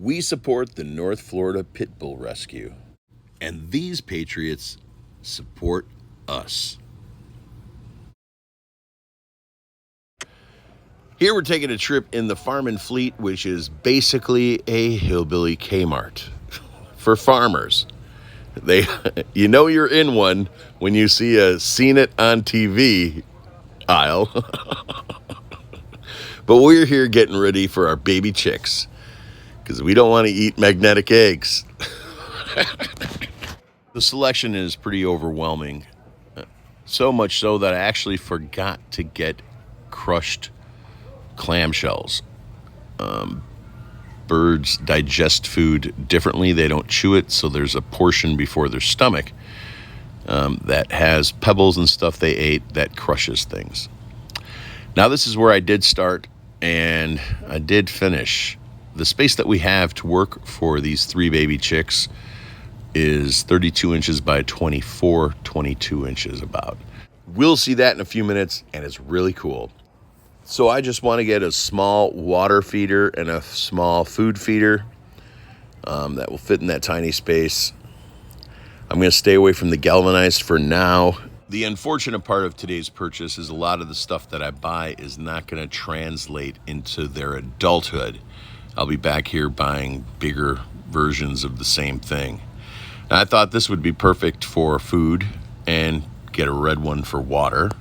We support the North Florida Pit Bull Rescue, and these patriots support us. Here we're taking a trip in the Farm and Fleet, which is basically a hillbilly Kmart for farmers. You know you're in one when you see a "seen it on TV" aisle. But we're here getting ready for our baby chicks because we don't want to eat magnetic eggs. The selection is pretty overwhelming. So much so that I actually forgot to get crushed clamshells. Birds digest food differently. They don't chew it, so there's a portion before their stomach that has pebbles and stuff they ate that crushes things. Now this is where I did start, and I did finish. The space that we have to work for these 3 baby chicks is 32 inches by 22 inches about. We'll see that in a few minutes, and it's really cool. So I just want to get a small water feeder and a small food feeder that will fit in that tiny space. I'm going to stay away from the galvanized for now. The unfortunate part of today's purchase is a lot of the stuff that I buy is not going to translate into their adulthood. I'll be back here buying bigger versions of the same thing. Now, I thought this would be perfect for food and get a red one for water.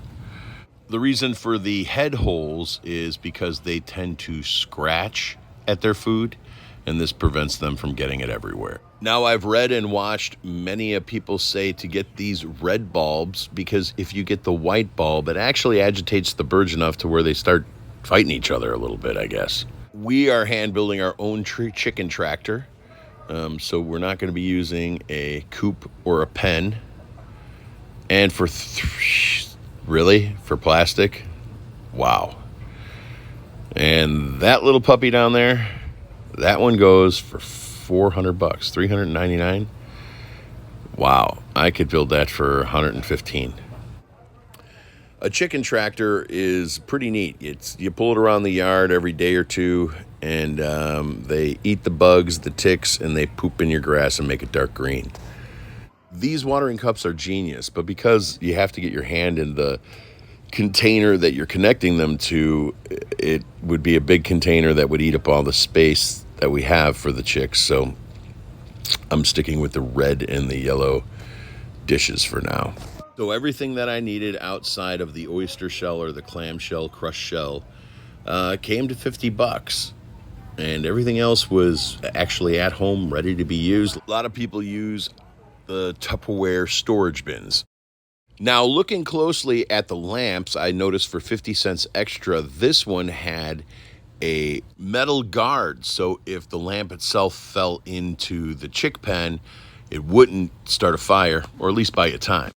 The reason for the head holes is because they tend to scratch at their food, and this prevents them from getting it everywhere. Now, I've read and watched many people say to get these red bulbs because if you get the white bulb, it actually agitates the birds enough to where they start fighting each other a little bit, I guess. We are hand building our own chicken tractor, so we're not going to be using a coop or a pen. And for really? For plastic? Wow. And that little puppy down there, that one goes for $400, $399. Wow, I could build that for $115. A chicken tractor is pretty neat. You pull it around the yard every day or two, and they eat the bugs, the ticks, and they poop in your grass and make it dark green. These watering cups are genius, but because you have to get your hand in the container that you're connecting them to, it would be a big container that would eat up all the space that we have for the chicks. So I'm sticking with the red and the yellow dishes for now. So everything that I needed outside of the oyster shell or the clam shell, crushed shell, came to $50. And everything else was actually at home, ready to be used. A lot of people use the Tupperware storage bins. Now, looking closely at the lamps, I noticed for 50 cents extra, this one had a metal guard. So if the lamp itself fell into the chick pen, it wouldn't start a fire, or at least buy you time.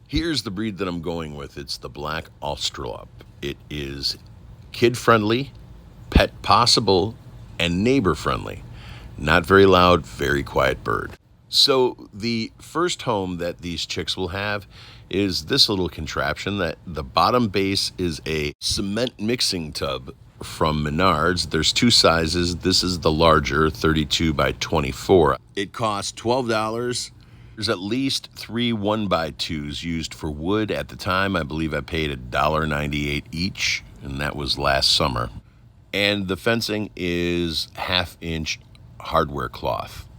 Here's the breed that I'm going with. It's the Black Australorp. It is kid-friendly, pet-possible, and neighbor-friendly. Not very loud, very quiet bird. So the first home that these chicks will have is this little contraption that the bottom base is a cement mixing tub from Menards. There's 2 sizes. This is the larger, 32 by 24. It costs $12. There's at least 3 1x2s used for wood. At the time, I believe I paid $1.98 each, and that was last summer. And the fencing is 1/2-inch hardware cloth.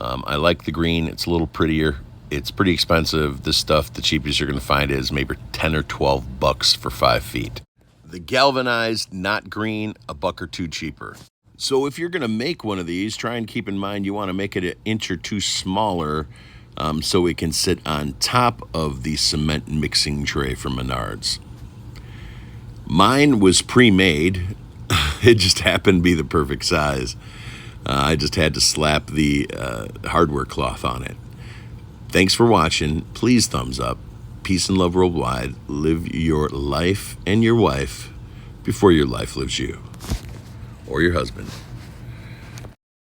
I like the green. It's a little prettier. It's pretty expensive. This stuff, the cheapest you're going to find is maybe $10 or $12 for 5 feet. The galvanized, not green, $1 or $2 cheaper. So if you're going to make one of these, try and keep in mind you want to make it 1 inch or 2 smaller so it can sit on top of the cement mixing tray from Menards. Mine was pre-made. It just happened to be the perfect size. I just had to slap the hardware cloth on it. Thanks for watching. Please thumbs up. Peace and love worldwide. Live your life and your wife before your life lives you. Or your husband.